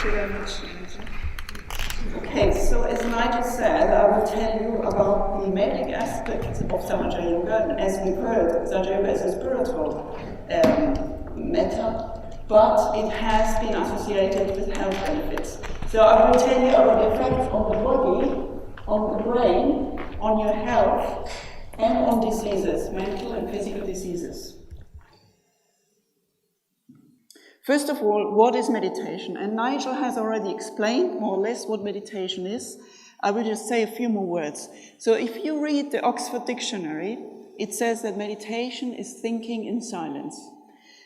Thank you very much. Okay, so as Nigel said, I will tell you about the medic aspects of Sahaja Yoga, and as we've heard, Sahaja Yoga is a spiritual method, but it has been associated with health benefits. So I will tell you about the effects on the body, on the brain, on your health, and on diseases, mental and physical diseases. First of all, what is meditation? And Nigel has already explained more or less what meditation is. I will just say a few more words. So if you read the Oxford Dictionary, it says that meditation is thinking in silence.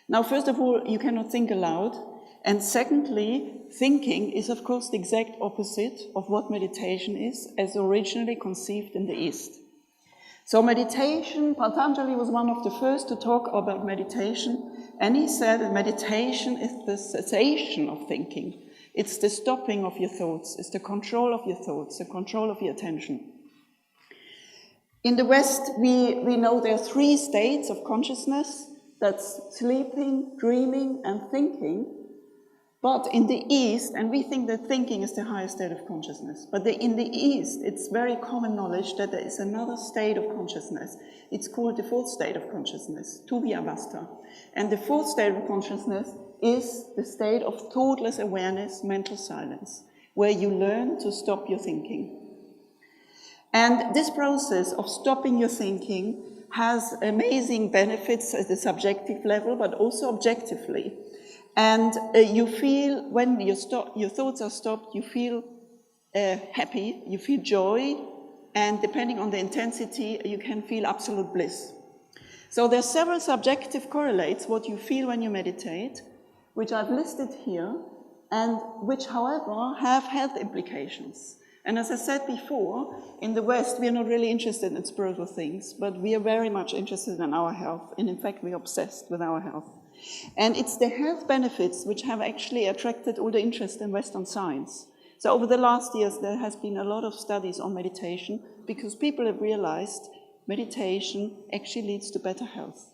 Now, first of all, you cannot think aloud. And secondly, thinking is, of course, the exact opposite of what meditation is, as originally conceived in the East. So meditation, Patanjali was one of the first to talk about meditation, and he said that meditation is the cessation of thinking. It's the stopping of your thoughts, it's the control of your thoughts, the control of your attention. In the West, we know there are 3 states of consciousness. That's sleeping, dreaming, and thinking. But in the East, and we think that thinking is the highest state of consciousness, but in the East, it's very common knowledge that there is another state of consciousness. It's called the 4th state of consciousness, Tubyavastha. And the 4th state of consciousness is the state of thoughtless awareness, mental silence, where you learn to stop your thinking. And this process of stopping your thinking has amazing benefits at the subjective level, but also objectively. And you feel, when your thoughts are stopped, you feel happy, you feel joy, and depending on the intensity, you can feel absolute bliss. So there are several subjective correlates, what you feel when you meditate, which I've listed here, and which, however, have health implications. And as I said before, in the West, we are not really interested in spiritual things, but we are very much interested in our health, and in fact, we're obsessed with our health. And it's the health benefits which have actually attracted all the interest in Western science. So over the last years, there has been a lot of studies on meditation because people have realized meditation actually leads to better health.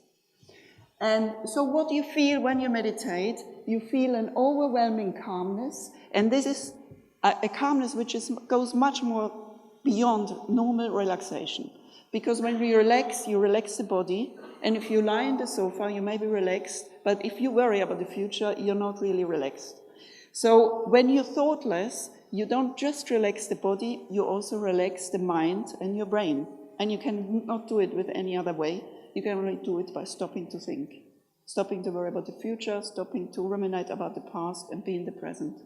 And so what do you feel when you meditate? You feel an overwhelming calmness, and this is a calmness which goes much more beyond normal relaxation. Because when we relax, you relax the body, and if you lie on the sofa, you may be relaxed, but if you worry about the future, you're not really relaxed. So when you're thoughtless, you don't just relax the body, you also relax the mind and your brain. And you cannot do it with any other way. You can only do it by stopping to think, stopping to worry about the future, stopping to ruminate about the past, and be in the present.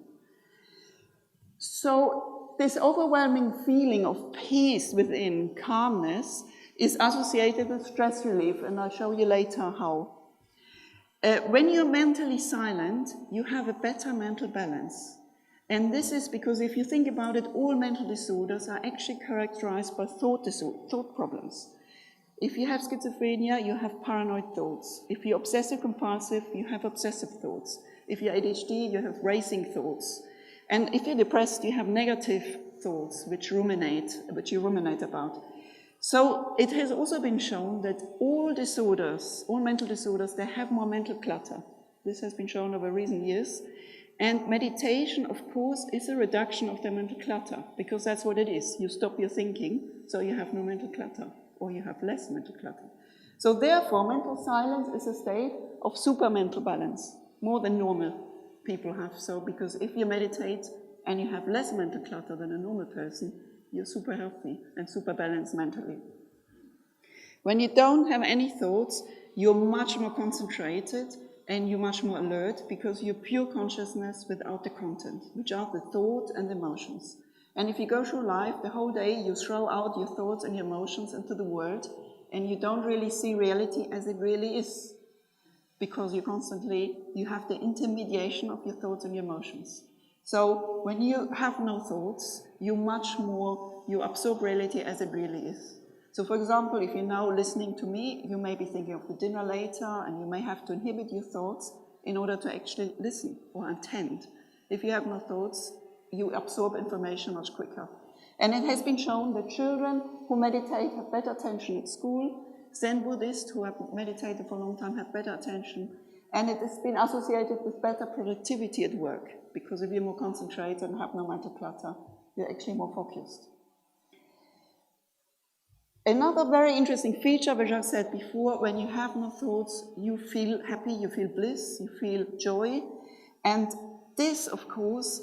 So this overwhelming feeling of peace within, calmness, is associated with stress relief, and I'll show you later how. When you're mentally silent, you have a better mental balance. And this is because if you think about it, all mental disorders are actually characterized by thought problems. If you have schizophrenia, you have paranoid thoughts. If you're obsessive-compulsive, you have obsessive thoughts. If you're ADHD, you have racing thoughts. And if you're depressed, you have negative thoughts which you ruminate about. So it has also been shown that all mental disorders, they have more mental clutter. This has been shown over recent years. And meditation, of course, is a reduction of the mental clutter, because that's what it is. You stop your thinking, so you have no mental clutter, or you have less mental clutter. So therefore, mental silence is a state of super mental balance, more than normal people have. So because if you meditate and you have less mental clutter than a normal person, you're super healthy and super balanced mentally. When you don't have any thoughts, you're much more concentrated and you're much more alert because you're pure consciousness without the content, which are the thought and emotions. And if you go through life, the whole day you throw out your thoughts and your emotions into the world, and you don't really see reality as it really is, because you have the intermediation of your thoughts and your emotions. So when you have no thoughts, you absorb reality as it really is. So for example, if you're now listening to me, you may be thinking of the dinner later, and you may have to inhibit your thoughts in order to actually listen or attend. If you have no thoughts, you absorb information much quicker. And it has been shown that children who meditate have better attention at school, Zen Buddhists who have meditated for a long time have better attention, And it has been associated with better productivity at work, because if you're more concentrated and have no mental clutter, you're actually more focused. Another very interesting feature, which I've said before, when you have no thoughts, you feel happy, you feel bliss, you feel joy. And this, of course,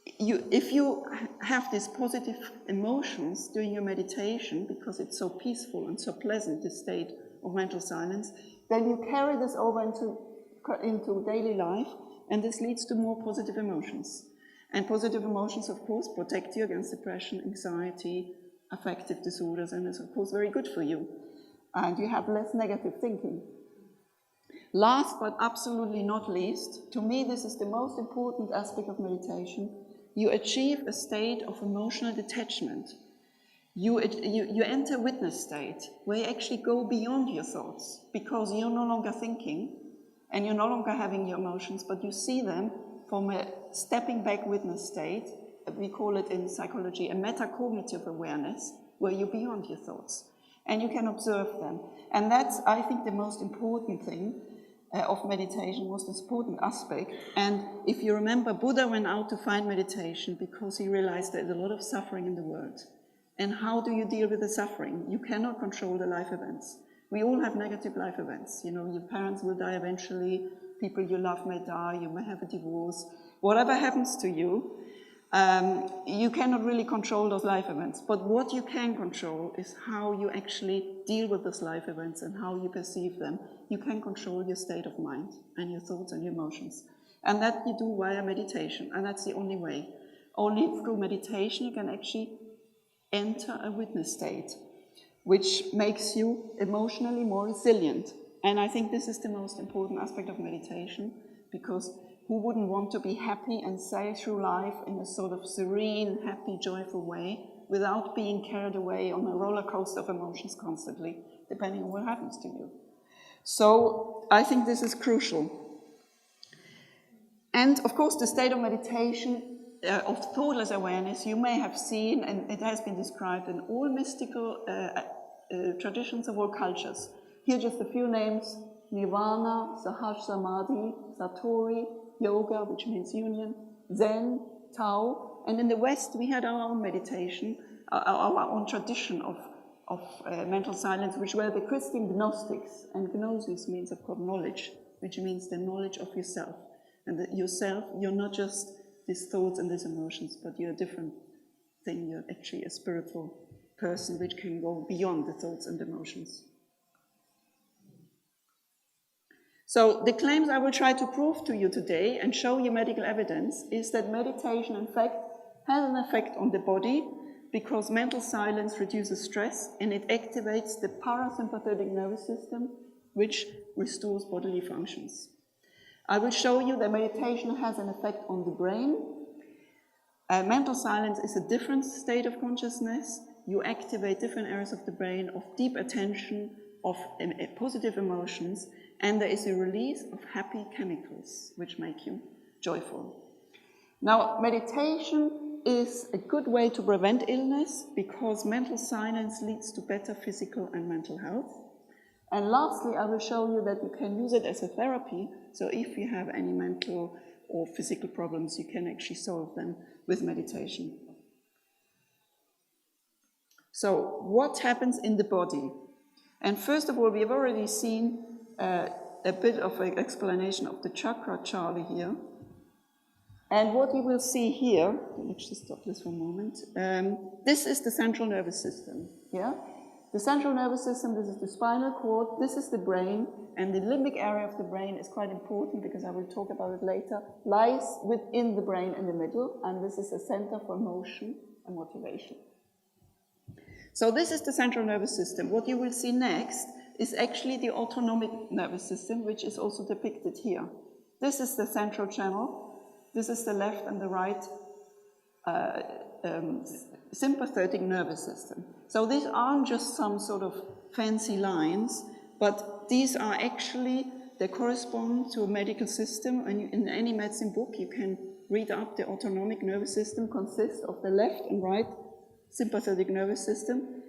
if you have these positive emotions during your meditation, because it's so peaceful and so pleasant, this state of mental silence, then you carry this over into daily life, and this leads to more positive emotions. And positive emotions, of course, protect you against depression, anxiety, affective disorders, and it's, of course, very good for you. And you have less negative thinking. Last but absolutely not least, to me this is the most important aspect of meditation, you achieve a state of emotional detachment. You enter witness state, where you actually go beyond your thoughts, because you're no longer thinking, and you're no longer having your emotions, but you see them from a stepping back witness state. We call it in psychology a metacognitive awareness, where you're beyond your thoughts, and you can observe them. And that's, I think, the most important thing of meditation, most important aspect. And if you remember, Buddha went out to find meditation because he realized there's a lot of suffering in the world. And how do you deal with the suffering? You cannot control the life events. We all have negative life events. You know, your parents will die eventually, people you love may die, you may have a divorce. Whatever happens to you, you cannot really control those life events. But what you can control is how you actually deal with those life events and how you perceive them. You can control your state of mind and your thoughts and your emotions. And that you do via meditation, and that's the only way. Only through meditation you can actually enter a witness state, which makes you emotionally more resilient. And I think this is the most important aspect of meditation, because who wouldn't want to be happy and sail through life in a sort of serene, happy, joyful way, without being carried away on a roller coaster of emotions constantly, depending on what happens to you. So I think this is crucial. And of course, the state of meditation, of thoughtless awareness, you may have seen, and it has been described in all mystical traditions of all cultures. Here just a few names: Nirvana, Sahaja Samadhi, Satori, Yoga, which means union, Zen, Tao. And in the West, we had our own meditation, our own tradition of mental silence, which were the Christian Gnostics. And Gnosis means, of course, knowledge, which means the knowledge of yourself. And that yourself, you're not just these thoughts and these emotions, but you're a different thing. You're actually a spiritual person which can go beyond the thoughts and emotions. So the claims I will try to prove to you today and show you medical evidence is that meditation, in fact, has an effect on the body, because mental silence reduces stress and it activates the parasympathetic nervous system, which restores bodily functions. I will show you that meditation has an effect on the brain. Mental silence is a different state of consciousness. You activate different areas of the brain, of deep attention, of positive emotions, and there is a release of happy chemicals, which make you joyful. Now, meditation is a good way to prevent illness, because mental silence leads to better physical and mental health. And lastly, I will show you that you can use it as a therapy. So if you have any mental or physical problems, you can actually solve them with meditation. So what happens in the body? And first of all, we have already seen a bit of an explanation of the chakra chart here. And what you will see here, let's just stop this for a moment. This is the central nervous system. Yeah? The central nervous system, this is the spinal cord, this is the brain, and the limbic area of the brain is quite important, because I will talk about it later, lies within the brain in the middle, and this is a center for motion and motivation. So this is the central nervous system. What you will see next is actually the autonomic nervous system, which is also depicted here. This is the central channel, this is the left and the right sympathetic nervous system. So these aren't just some sort of fancy lines, but these are actually, they correspond to a medical system, and in any medicine book you can read up the autonomic nervous system consists of the left and right sympathetic nervous system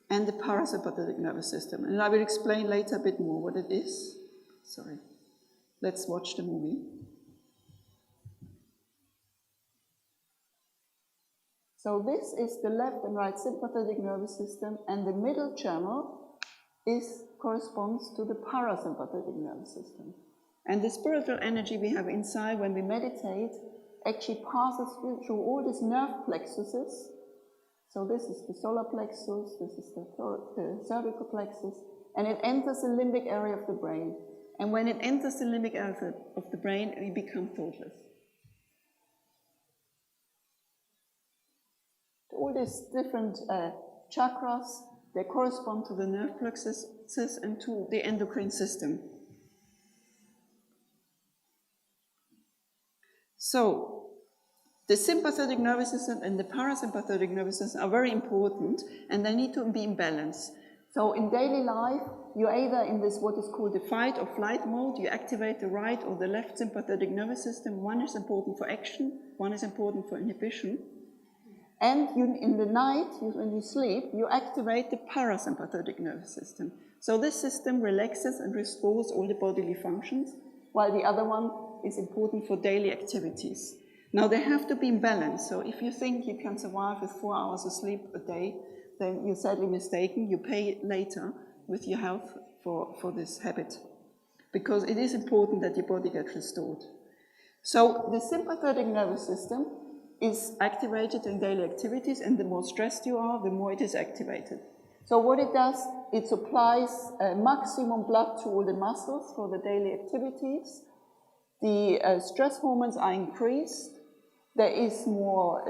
and the parasympathetic nervous system. And I will explain later a bit more what it is. Sorry. Let's watch the movie. So this is the left and right sympathetic nervous system, and the middle channel corresponds to the parasympathetic nervous system. And the spiritual energy we have inside when we meditate actually passes through all these nerve plexuses. So this is the solar plexus, this is the cervical plexus, and it enters the limbic area of the brain. And when it enters the limbic area of the brain, we become thoughtless. All these different chakras, they correspond to the nerve plexuses and to the endocrine system. So, the sympathetic nervous system and the parasympathetic nervous system are very important, and they need to be in balance. So in daily life, you're either in this what is called the fight or flight mode, you activate the right or the left sympathetic nervous system. One is important for action, one is important for inhibition. And in the night, when you sleep, you activate the parasympathetic nervous system. So this system relaxes and restores all the bodily functions, while the other one is important for daily activities. Now they have to be in balance, so if you think you can survive with 4 hours of sleep a day, then you're sadly mistaken. You pay later with your health for this habit, because it is important that your body gets restored. So the sympathetic nervous system is activated in daily activities, and the more stressed you are, the more it is activated. So what it does, it supplies maximum blood to all the muscles for the daily activities. The stress hormones are increased. There is more,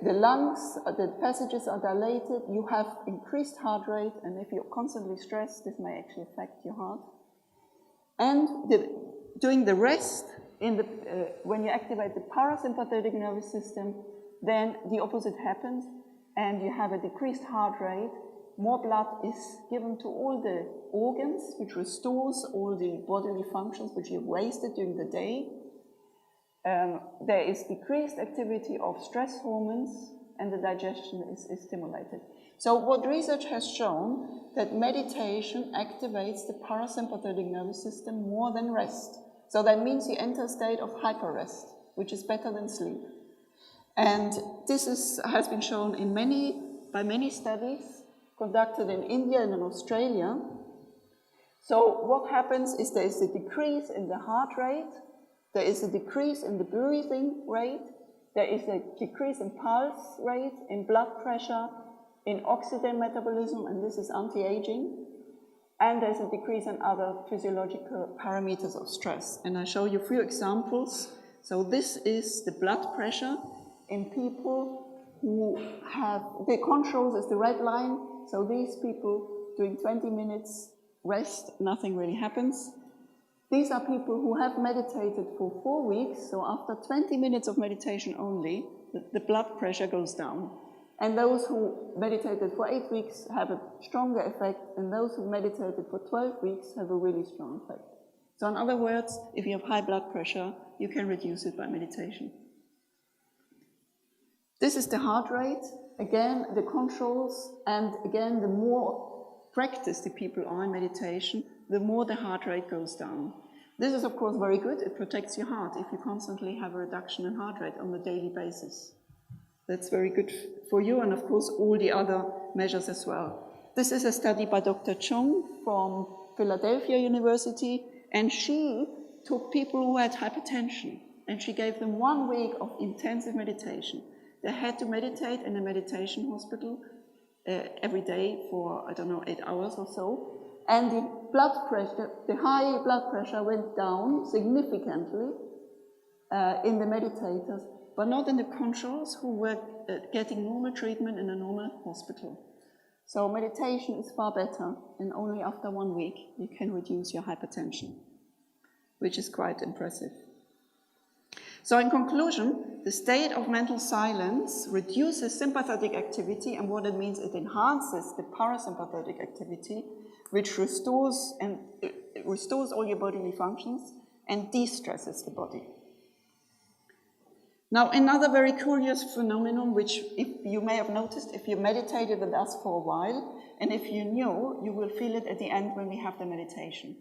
the lungs, the passages are dilated. You have increased heart rate, and if you're constantly stressed, this may actually affect your heart. And during the rest, when you activate the parasympathetic nervous system, then the opposite happens, and you have a decreased heart rate. More blood is given to all the organs, which restores all the bodily functions which you've wasted during the day. There is decreased activity of stress hormones, and the digestion is stimulated. So what research has shown that meditation activates the parasympathetic nervous system more than rest. So that means you enter a state of hyper-rest, which is better than sleep. And this has been shown by many studies conducted in India and in Australia. So what happens is there is a decrease in the heart rate, there is a decrease in the breathing rate, there is a decrease in pulse rate, in blood pressure, in oxygen metabolism, and this is anti-aging. And there's a decrease in other physiological parameters of stress. And I show you a few examples. So this is the blood pressure in people who have, the controls is the red line. So these people doing 20 minutes rest, nothing really happens. These are people who have meditated for 4 weeks. So after 20 minutes of meditation only, the blood pressure goes down. And those who meditated for 8 weeks have a stronger effect, and those who meditated for 12 weeks have a really strong effect. So in other words, if you have high blood pressure, you can reduce it by meditation. This is the heart rate, again, the controls, and again, the more practiced the people are in meditation, the more the heart rate goes down. This is, of course, very good. It protects your heart if you constantly have a reduction in heart rate on a daily basis. That's very good for you, and of course all the other measures as well. This is a study by Dr. Chung from Philadelphia University, and she took people who had hypertension, and she gave them 1 week of intensive meditation. They had to meditate in a meditation hospital every day for, 8 hours or so, and the blood pressure, the high blood pressure went down significantly in the meditators, but not in the controls who were getting normal treatment in a normal hospital. So meditation is far better, and only after 1 week you can reduce your hypertension, which is quite impressive. So in conclusion, the state of mental silence reduces sympathetic activity, and what it means, it enhances the parasympathetic activity, which restores all your bodily functions and de-stresses the body. Now, another very curious phenomenon, which if you may have noticed if you meditated with us for a while, and if you knew, you will feel it at the end when we have the meditation.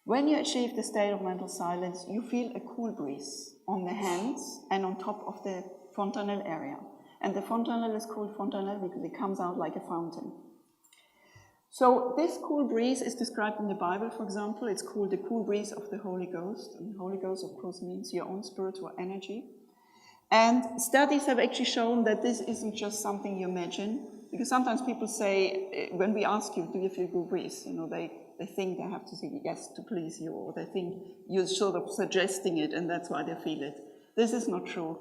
When you achieve the state of mental silence, you feel a cool breeze on the hands and on top of the fontanelle area. And the fontanelle is called fontanelle because it comes out like a fountain. So this cool breeze is described in the Bible, for example. It's called the cool breeze of the Holy Ghost. And the Holy Ghost, of course, means your own spiritual energy. And studies have actually shown that this isn't just something you imagine. Because sometimes people say, when we ask you, do you feel cool breeze? You know, they think they have to say yes to please you, or they think you're sort of suggesting it, and that's why they feel it. This is not true.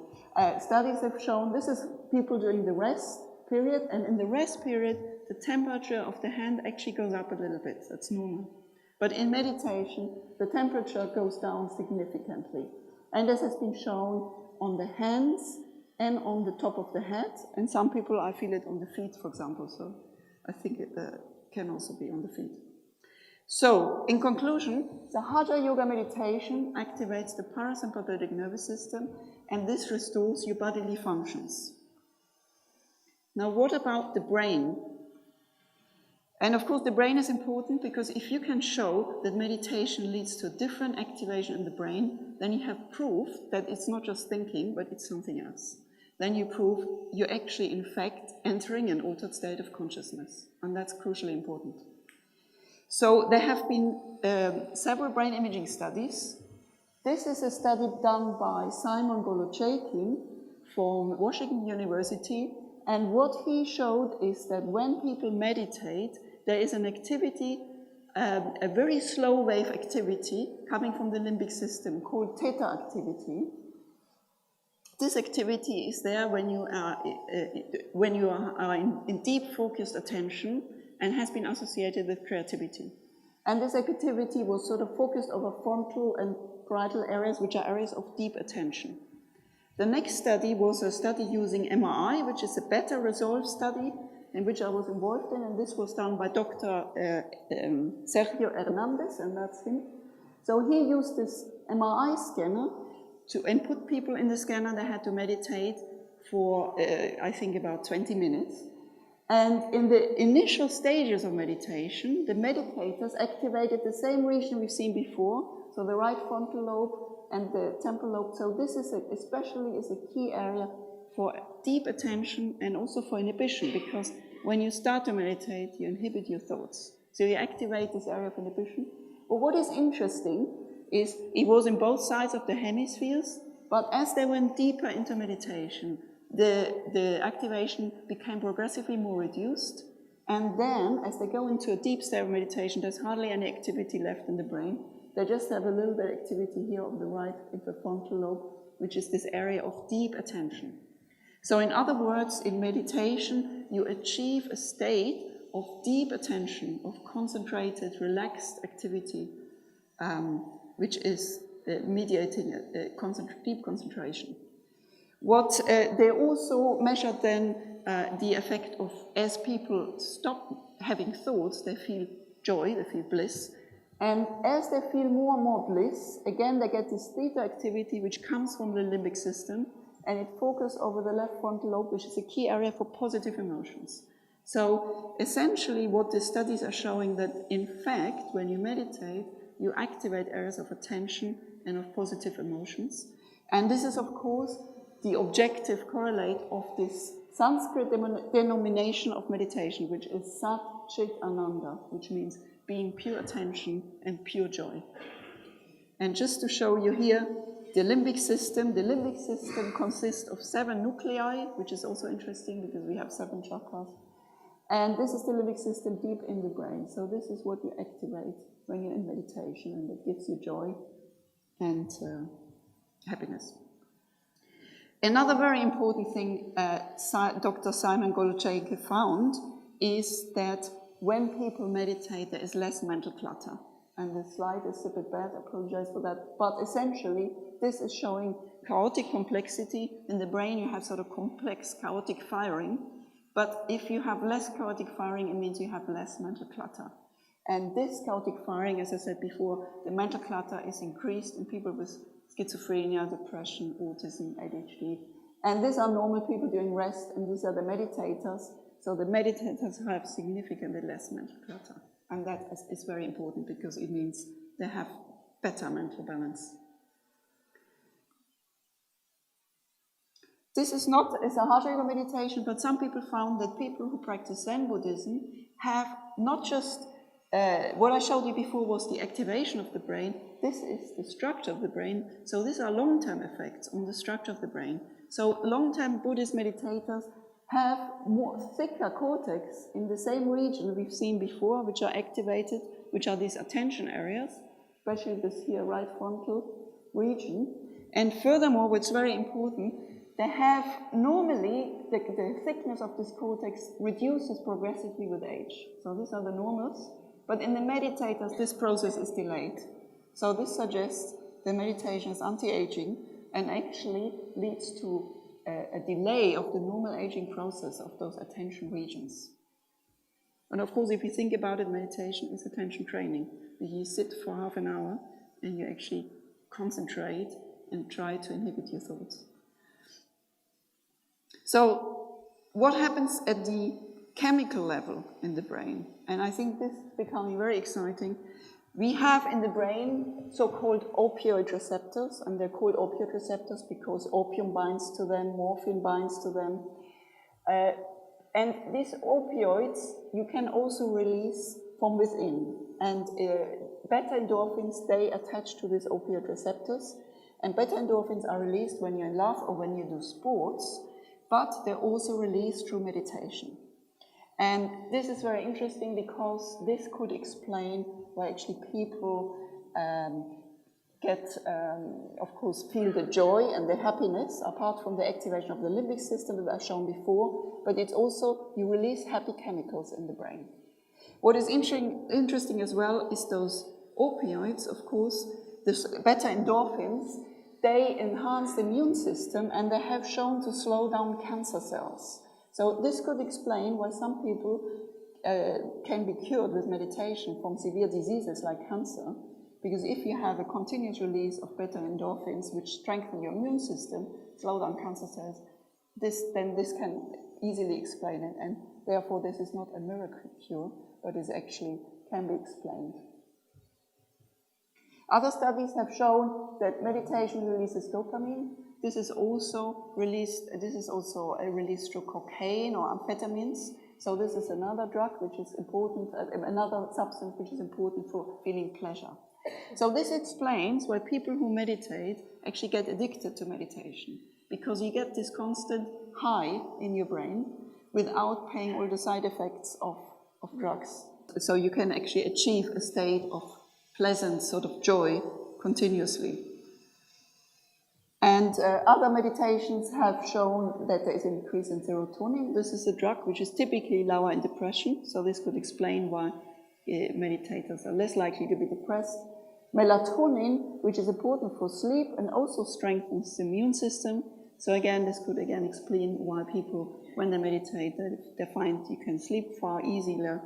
Studies have shown this is people during the rest period, and in the rest period, the temperature of the hand actually goes up a little bit. That's normal. But in meditation, the temperature goes down significantly. And this has been shown on the hands and on the top of the head. And some people, I feel it on the feet, for example. So I think it can also be on the feet. So, in conclusion, Sahaja Yoga meditation activates the parasympathetic nervous system, and this restores your bodily functions. Now, what about the brain? And of course, the brain is important because if you can show that meditation leads to a different activation in the brain, then you have proof that it's not just thinking, but it's something else. Then you prove you're actually, in fact, entering an altered state of consciousness, and that's crucially important. So there have been several brain imaging studies. This is a study done by Simon Golochaikin from Washington University, and what he showed is that when people meditate, there is an activity, a very slow wave activity coming from the limbic system called theta activity. This activity is there when you are in deep focused attention, and has been associated with creativity. And this activity was sort of focused over frontal and parietal areas, which are areas of deep attention. The next study was a study using MRI, which is a better resolve study, in which I was involved in, and this was done by Dr. Sergio Hernandez, and that's him. So he used this MRI scanner and put people in the scanner. They had to meditate for, I think, about 20 minutes. And in the initial stages of meditation, the meditators activated the same region we've seen before, so the right frontal lobe and the temporal lobe. So this is especially is a key area for deep attention and also for inhibition, because when you start to meditate, you inhibit your thoughts. So you activate this area of inhibition. But what is interesting is it was in both sides of the hemispheres, but as they went deeper into meditation, the activation became progressively more reduced, and then as they go into a deep state of meditation, there's hardly any activity left in the brain. They just have a little bit of activity here on the right in the frontal lobe, which is this area of deep attention. So in other words, in meditation, you achieve a state of deep attention, of concentrated, relaxed activity, which is mediating deep concentration. What they also measured then the effect of, as people stop having thoughts, they feel joy, they feel bliss. And as they feel more and more bliss, again they get this theta activity which comes from the limbic system, and it focuses over the left frontal lobe, which is a key area for positive emotions. So essentially what the studies are showing that in fact when you meditate, you activate areas of attention and of positive emotions. And this is of course the objective correlate of this Sanskrit denomination of meditation, which is Sat Chit Ananda, which means being pure attention and pure joy. And just to show you here, the limbic system consists of 7 nuclei, which is also interesting because we have 7 chakras. And this is the limbic system deep in the brain. So this is what you activate when you're in meditation, and it gives you joy and happiness. Another very important thing Dr. Simon Golochaikin found is that when people meditate, there is less mental clutter. And the slide is a bit bad, I apologize for that. But essentially, this is showing chaotic complexity. In the brain, you have sort of complex, chaotic firing. But if you have less chaotic firing, it means you have less mental clutter. And this chaotic firing, as I said before, the mental clutter is increased in people with schizophrenia, depression, autism, ADHD. And these are normal people doing rest, and these are the meditators. So the meditators have significantly less mental clutter. And that is very important because it means they have better mental balance. This is not a Sahaja Yoga meditation, but some people found that people who practice Zen Buddhism have not just, what I showed you before was the activation of the brain, this is the structure of the brain, so these are long-term effects on the structure of the brain. So long-term Buddhist meditators have more thicker cortex in the same region we've seen before, which are activated, which are these attention areas, especially this here right frontal region. And furthermore, what's very important, they have normally, the thickness of this cortex reduces progressively with age. So these are the normals, but in the meditators, this process is delayed. So this suggests the meditation is anti-aging and actually leads to a delay of the normal aging process of those attention regions. And of course, if you think about it, meditation is attention training. You sit for half an hour and you actually concentrate and try to inhibit your thoughts. So what happens at the chemical level in the brain? And I think this is becoming very exciting. We have in the brain so-called opioid receptors, and they're called opioid receptors because opium binds to them, morphine binds to them. And these opioids you can also release from within. And beta endorphins, they attach to these opioid receptors. And beta endorphins are released when you're in love or when you do sports, but they're also released through meditation. And this is very interesting because this could explain why actually people of course, feel the joy and the happiness, apart from the activation of the limbic system that I've shown before, but it's also, you release happy chemicals in the brain. What is interesting as well is those opioids, of course, the beta endorphins, they enhance the immune system and they have shown to slow down cancer cells. So this could explain why some people can be cured with meditation from severe diseases like cancer, because if you have a continuous release of beta endorphins which strengthen your immune system, slow down cancer cells, then this can easily explain it, and therefore this is not a miracle cure, but is actually can be explained. Other studies have shown that meditation releases dopamine. This is also released through cocaine or amphetamines. So this is another drug which is important, another substance which is important for feeling pleasure. So this explains why people who meditate actually get addicted to meditation, because you get this constant high in your brain without paying all the side effects of drugs. So you can actually achieve a state of pleasant sort of joy continuously. And other meditations have shown that there is an increase in serotonin. This is a drug which is typically lower in depression, so this could explain why meditators are less likely to be depressed. Melatonin, which is important for sleep and also strengthens the immune system. So again, this could explain why people, when they meditate, they find you can sleep far easier,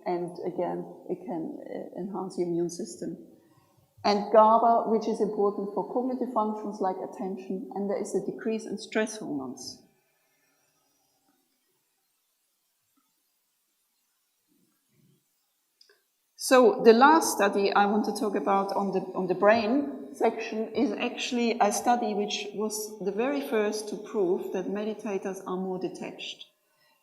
and again, it can enhance your immune system. And GABA, which is important for cognitive functions like attention, and there is a decrease in stress hormones. So the last study I want to talk about on the brain section is actually a study which was the very first to prove that meditators are more detached.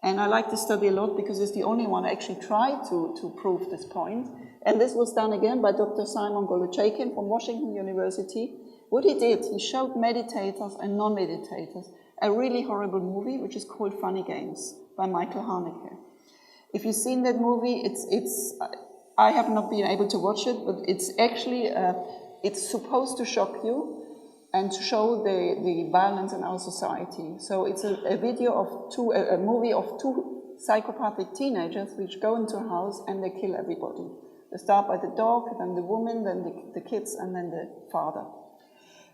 And I like this study a lot because it's the only one I actually tried to prove this point. And this was done again by Dr. Simon Golochaikin from Washington University. What he did, he showed meditators and non-meditators a really horrible movie which is called Funny Games by Michael Haneke. If you've seen that movie, I have not been able to watch it, but it's actually, it's supposed to shock you and to show the violence in our society. So it's a movie of two psychopathic teenagers which go into a house and they kill everybody. They start by the dog, then the woman, then the kids, and then the father.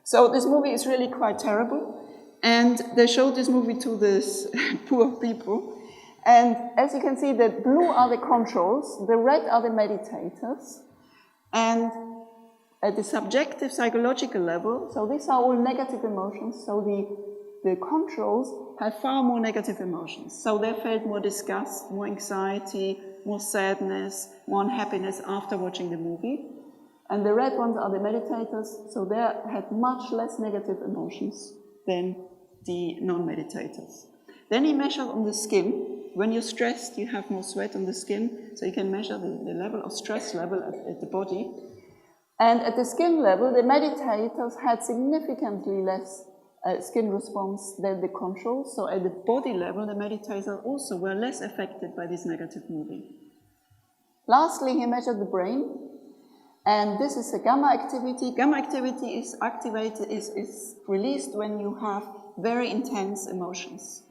So this movie is really quite terrible. And they showed this movie to these poor people. And as you can see, the blue are the controls, the red are the meditators. And at the subjective psychological level, so these are all negative emotions, so the controls have far more negative emotions. So they felt more disgust, more anxiety, more sadness, more unhappiness after watching the movie. And the red ones are the meditators, so they had much less negative emotions than the non-meditators. Then he measured on the skin. When you're stressed, you have more sweat on the skin, so you can measure the level of stress level at the body. And at the skin level, the meditators had significantly less skin response than the controls. So at the body level, the meditators also were less affected by this negative moving. Lastly, he measured the brain. And this is a gamma activity. Gamma activity is activated, is released when you have very intense emotions.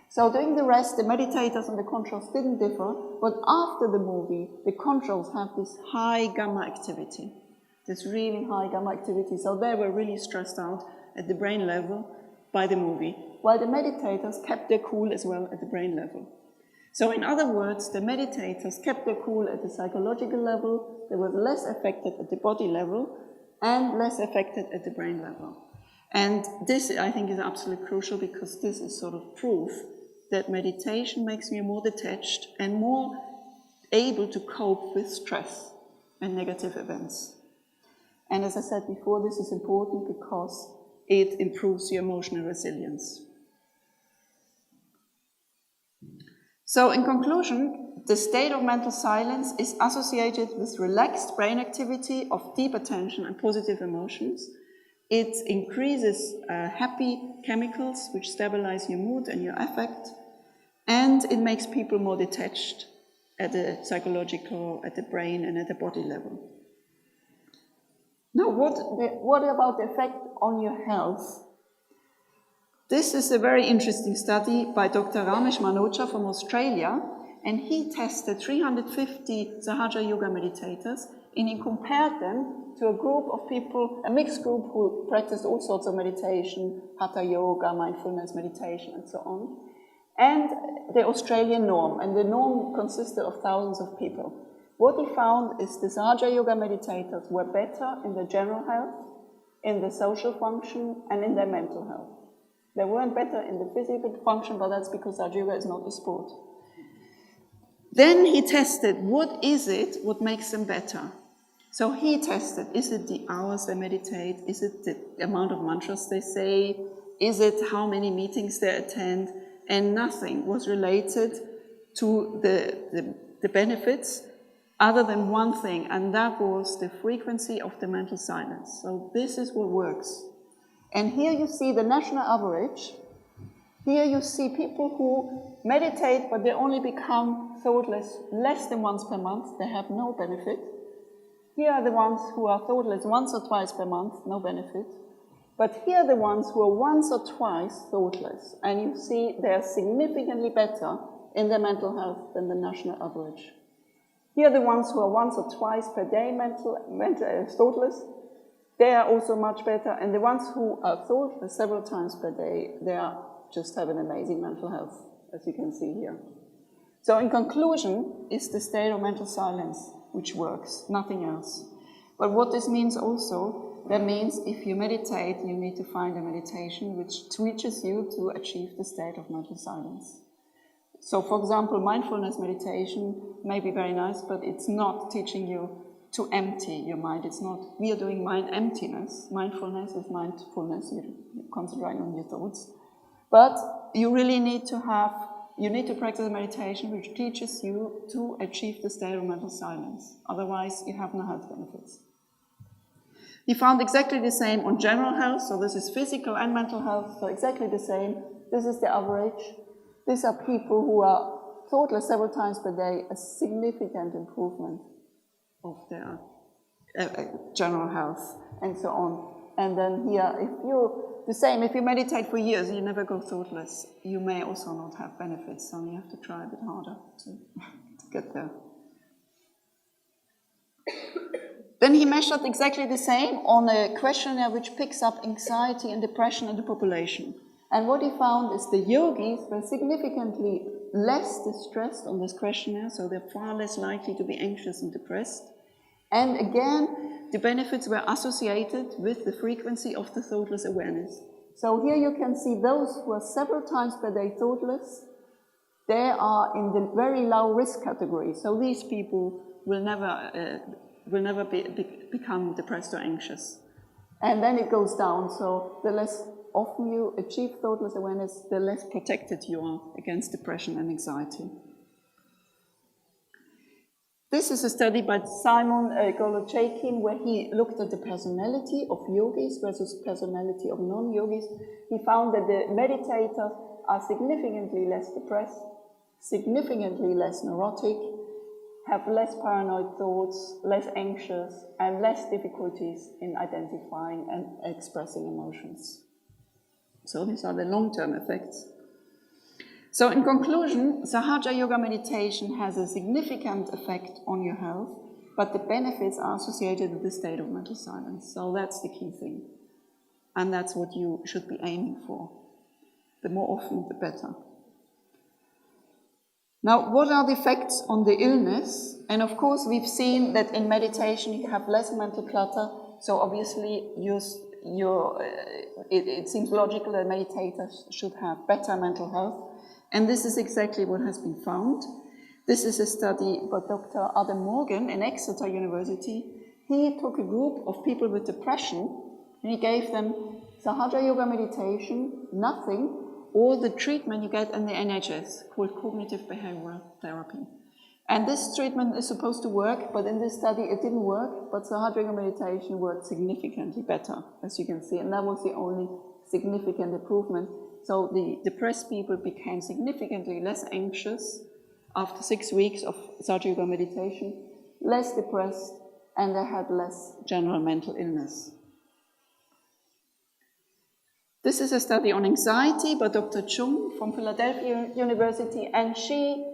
So during the rest, the meditators and the controls didn't differ, but after the movie, the controls have this high gamma activity, this really high gamma activity. So they were really stressed out at the brain level by the movie, while the meditators kept their cool as well at the brain level. So in other words, the meditators kept their cool at the psychological level, they were less affected at the body level, and less affected at the brain level. And this, I think, is absolutely crucial, because this is sort of proof that meditation makes you more detached and more able to cope with stress and negative events. And as I said before, this is important because it improves your emotional resilience. So in conclusion, the state of mental silence is associated with relaxed brain activity of deep attention and positive emotions. It increases happy chemicals which stabilize your mood and your affect, and it makes people more detached at the psychological, at the brain and at the body level. Now, what about the effect on your health? This is a very interesting study by Dr. Ramesh Manocha from Australia, and he tested 350 Sahaja Yoga meditators, and he compared them to a group of people, a mixed group who practiced all sorts of meditation, Hatha Yoga, mindfulness meditation, and so on, and the Australian norm, and the norm consisted of thousands of people. What he found is the Sahaja Yoga meditators were better in their general health, in their social function, and in their mental health. They weren't better in the physical function, but that's because Sahaja Yoga is not a sport. Then he tested, what makes them better? So he tested, is it the hours they meditate? Is it the amount of mantras they say? Is it how many meetings they attend? And nothing was related to the benefits other than one thing, and that was the frequency of the mental silence. So this is what works. And here you see the national average. Here you see people who meditate, but they only become thoughtless less than once per month. They have no benefit. Here are the ones who are thoughtless once or twice per month, no benefit. But here are the ones who are once or twice thoughtless. And you see they're significantly better in their mental health than the national average. Here are the ones who are once or twice per day thoughtless. They are also much better. And the ones who are thoughtless several times per day, just have an amazing mental health, as you can see here. So in conclusion, it's the state of mental silence which works, nothing else. But what this means also, that means if you meditate, you need to find a meditation which teaches you to achieve the state of mental silence. So for example, mindfulness meditation may be very nice, but it's not teaching you to empty your mind. It's not, we are doing mind emptiness. Mindfulness is mindfulness, you're concentrating on your thoughts. But you really need to practice a meditation which teaches you to achieve the state of mental silence. Otherwise, you have no health benefits. He found exactly the same on general health, so this is physical and mental health, so exactly the same. This is the average. These are people who are thoughtless several times per day, a significant improvement of their general health, and so on. And then here, if you meditate for years, you never go thoughtless, you may also not have benefits, so you have to try a bit harder to get there. Then he measured exactly the same on a questionnaire which picks up anxiety and depression in the population. And what he found is the yogis were significantly less distressed on this questionnaire, so they're far less likely to be anxious and depressed. And again, the benefits were associated with the frequency of the thoughtless awareness. So here you can see those who are several times per day thoughtless, they are in the very low risk category. So these people will never will never become depressed or anxious. And then it goes down, so the less often you achieve thoughtless awareness, the less protected you are against depression and anxiety. This is a study by Simon Golochekin, where he looked at the personality of yogis versus personality of non-yogis. He found that the meditators are significantly less depressed, significantly less neurotic, have less paranoid thoughts, less anxious, and less difficulties in identifying and expressing emotions. So these are the long-term effects. So in conclusion, Sahaja Yoga meditation has a significant effect on your health, but the benefits are associated with the state of mental silence. So that's the key thing. And that's what you should be aiming for. The more often, the better. Now, what are the effects on the illness? And of course, we've seen that in meditation you have less mental clutter. So obviously, it seems logical that meditators should have better mental health. And this is exactly what has been found. This is a study by Dr. Adam Morgan in Exeter University. He took a group of people with depression and he gave them Sahaja Yoga meditation, nothing, or the treatment you get in the NHS called cognitive behavioral therapy. And this treatment is supposed to work, but in this study it didn't work, but Sahaja Yoga meditation worked significantly better, as you can see, and that was the only significant improvement. So the depressed people became significantly less anxious after 6 weeks of Sahaja Yoga meditation, less depressed, and they had less general mental illness. This is a study on anxiety by Dr. Chung from Philadelphia University, and she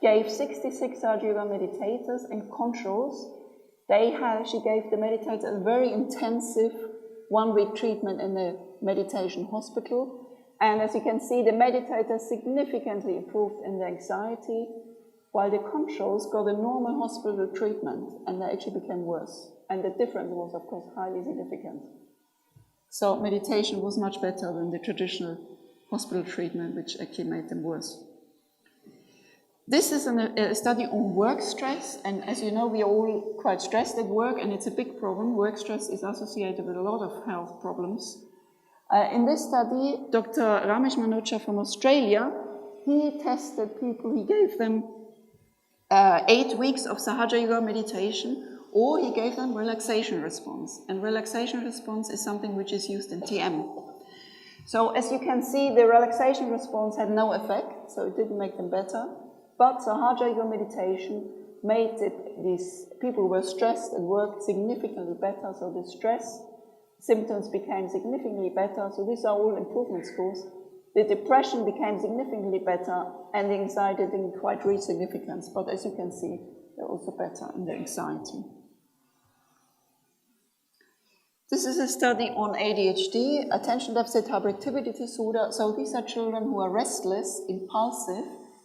gave 66 Sahaja Yoga meditators and controls. She gave the meditators a very intensive 1-week treatment in the meditation hospital. And as you can see, the meditators significantly improved in their anxiety, while the controls got a normal hospital treatment and they actually became worse. And the difference was, of course, highly significant. So meditation was much better than the traditional hospital treatment, which actually made them worse. This is a study on work stress, and as you know, we are all quite stressed at work, and it's a big problem. Work stress is associated with a lot of health problems. In this study, Dr. Ramesh Manocha from Australia, he tested people, he gave them 8 weeks of Sahaja Yoga meditation, or he gave them relaxation response. And relaxation response is something which is used in TM. So as you can see, the relaxation response had no effect, so it didn't make them better. But Sahaja Yoga meditation made these people who were stressed at work significantly better, so the stress symptoms became significantly better, so these are all improvement scores. The depression became significantly better, and the anxiety didn't quite reach significance, but as you can see, they're also better in the anxiety. This is a study on ADHD, attention deficit hyperactivity disorder. So these are children who are restless, impulsive,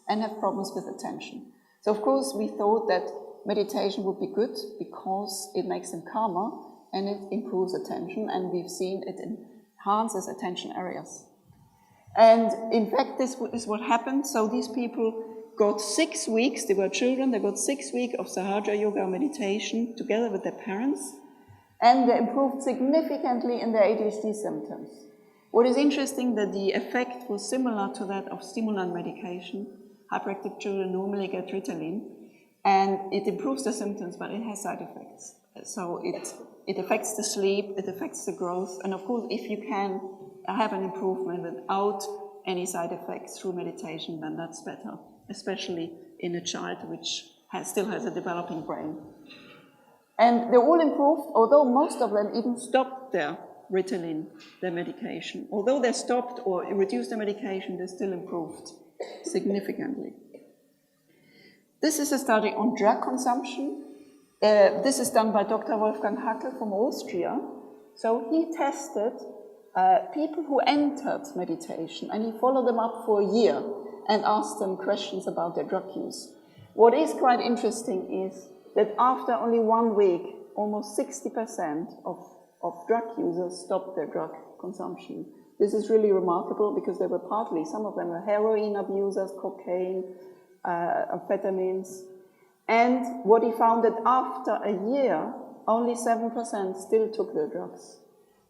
and have problems with attention. So of course we thought that meditation would be good because it makes them calmer and it improves attention, and we've seen it enhances attention areas. And in fact, this is what happened. So these people got 6 weeks, they were children, they got 6 weeks of Sahaja Yoga meditation together with their parents, and they improved significantly in their ADHD symptoms. What is interesting that the effect was similar to that of stimulant medication. Hyperactive children normally get Ritalin, and it improves the symptoms, but it has side effects. So it affects the sleep, it affects the growth, and of course, if you can have an improvement without any side effects through meditation, then that's better, especially in a child which still has a developing brain. And they all improved, although most of them even stopped their Ritalin, their medication. Although they stopped or reduced their medication, they still improved significantly. This is a study on drug consumption. This is done by Dr. Wolfgang Hackel from Austria. So he tested people who entered meditation, and he followed them up for a year and asked them questions about their drug use. What is quite interesting is that after only 1 week, almost 60% of drug users stopped their drug consumption. This is really remarkable because they were some of them were heroin abusers, cocaine, amphetamines, And what he found that after a year, only 7% still took the drugs.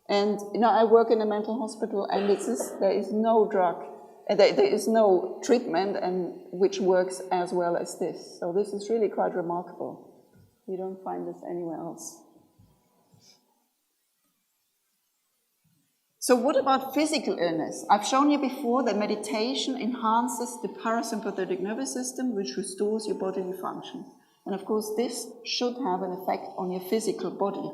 And I work in a mental hospital, and there is no drug, there is no treatment which works as well as this. So this is really quite remarkable. You don't find this anywhere else. So what about physical illness? I've shown you before that meditation enhances the parasympathetic nervous system, which restores your bodily function. And of course, this should have an effect on your physical body.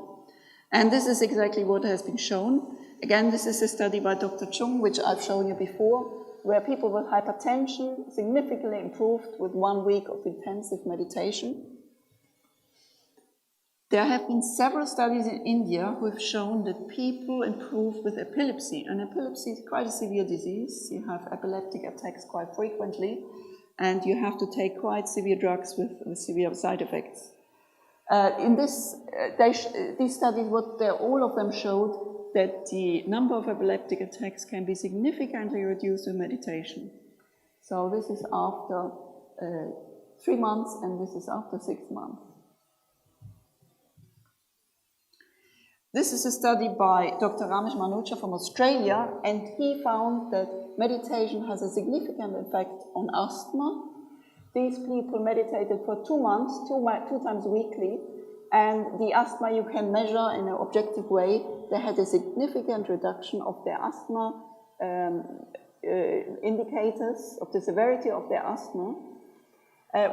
And this is exactly what has been shown. Again, this is a study by Dr. Chung, which I've shown you before, where people with hypertension significantly improved with 1 week of intensive meditation. There have been several studies in India who have shown that people improve with epilepsy. And epilepsy is quite a severe disease. You have epileptic attacks quite frequently, and you have to take quite severe drugs with severe side effects. In these studies, all of them showed that the number of epileptic attacks can be significantly reduced with meditation. So this is after 3 months, and this is after 6 months. This is a study by Dr. Ramesh Manocha from Australia, and he found that meditation has a significant effect on asthma. These people meditated for 2 months, two times weekly, and the asthma you can measure in an objective way. They had a significant reduction of their asthma indicators, of the severity of their asthma.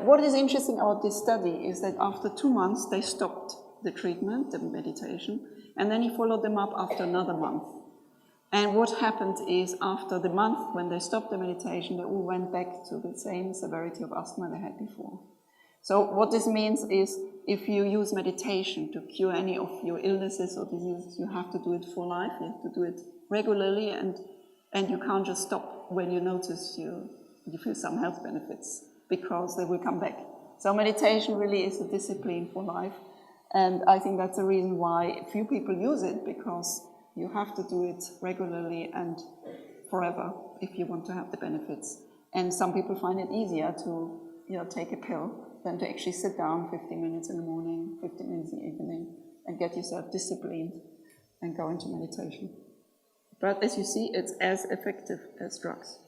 What is interesting about this study is that after 2 months, they stopped the treatment, the meditation, and then he followed them up after another month. And what happened is, after the month when they stopped the meditation, they all went back to the same severity of asthma they had before. So what this means is, if you use meditation to cure any of your illnesses or diseases, you have to do it for life, you have to do it regularly, and you can't just stop when you notice you feel some health benefits, because they will come back. So meditation really is a discipline for life. And I think that's the reason why few people use it, because you have to do it regularly and forever if you want to have the benefits. And some people find it easier to take a pill than to actually sit down 15 minutes in the morning, 15 minutes in the evening, and get yourself disciplined and go into meditation. But as you see, it's as effective as drugs.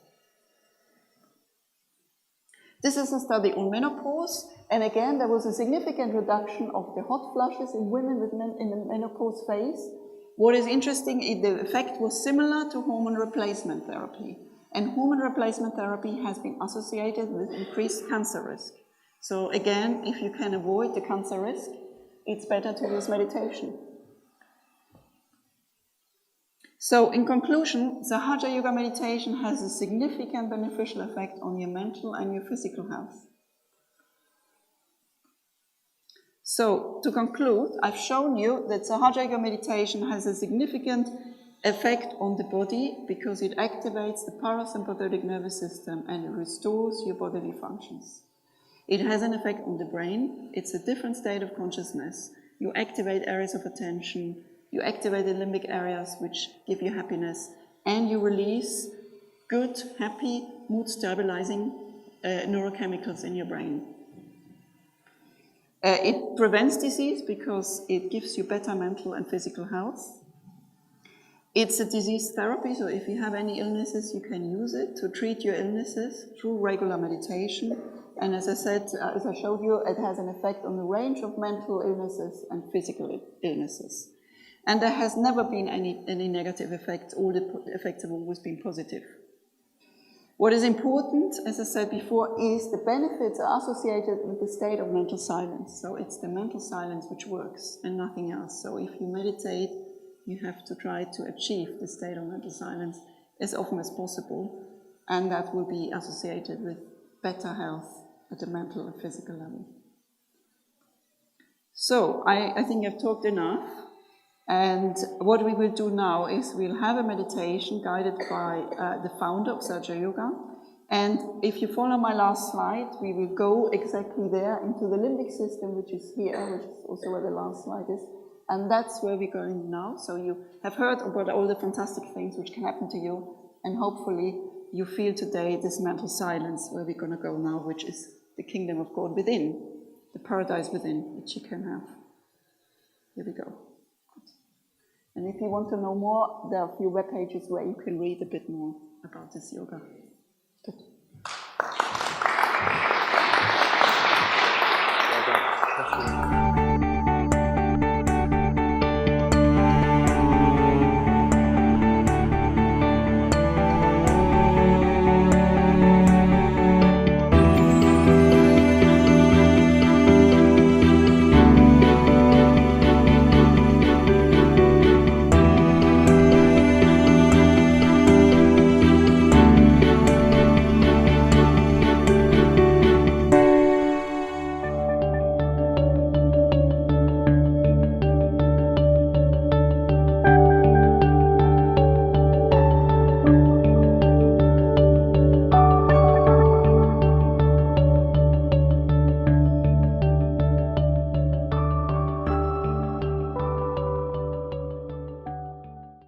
This is a study on menopause, and again, there was a significant reduction of the hot flushes in women in the menopause phase. What is interesting is the effect was similar to hormone replacement therapy, and hormone replacement therapy has been associated with increased cancer risk. So again, if you can avoid the cancer risk, it's better to use meditation. So in conclusion, Sahaja Yoga meditation has a significant beneficial effect on your mental and your physical health. So to conclude, I've shown you that Sahaja Yoga meditation has a significant effect on the body because it activates the parasympathetic nervous system and it restores your bodily functions. It has an effect on the brain. It's a different state of consciousness. You activate areas of attention. You activate the limbic areas which give you happiness, and you release good, happy, mood-stabilizing neurochemicals in your brain. It prevents disease because it gives you better mental and physical health. It's a disease therapy, so if you have any illnesses, you can use it to treat your illnesses through regular meditation. And as I said, as I showed you, it has an effect on the range of mental illnesses and physical illnesses. And there has never been any negative effects. All the effects have always been positive. What is important, as I said before, is the benefits are associated with the state of mental silence. So it's the mental silence which works and nothing else. So if you meditate, you have to try to achieve the state of mental silence as often as possible, and that will be associated with better health at the mental and physical level. So I think I've talked enough. And what we will do now is we'll have a meditation guided by the founder of Sahaja Yoga. And if you follow my last slide, we will go exactly there into the limbic system, which is here, which is also where the last slide is. And that's where we're going now. So you have heard about all the fantastic things which can happen to you. And hopefully you feel today this mental silence where we're going to go now, which is the kingdom of God within. the paradise within, which you can have. Here we go. And if you want to know more, there are a few web pages where you can read a bit more about this yoga. Good.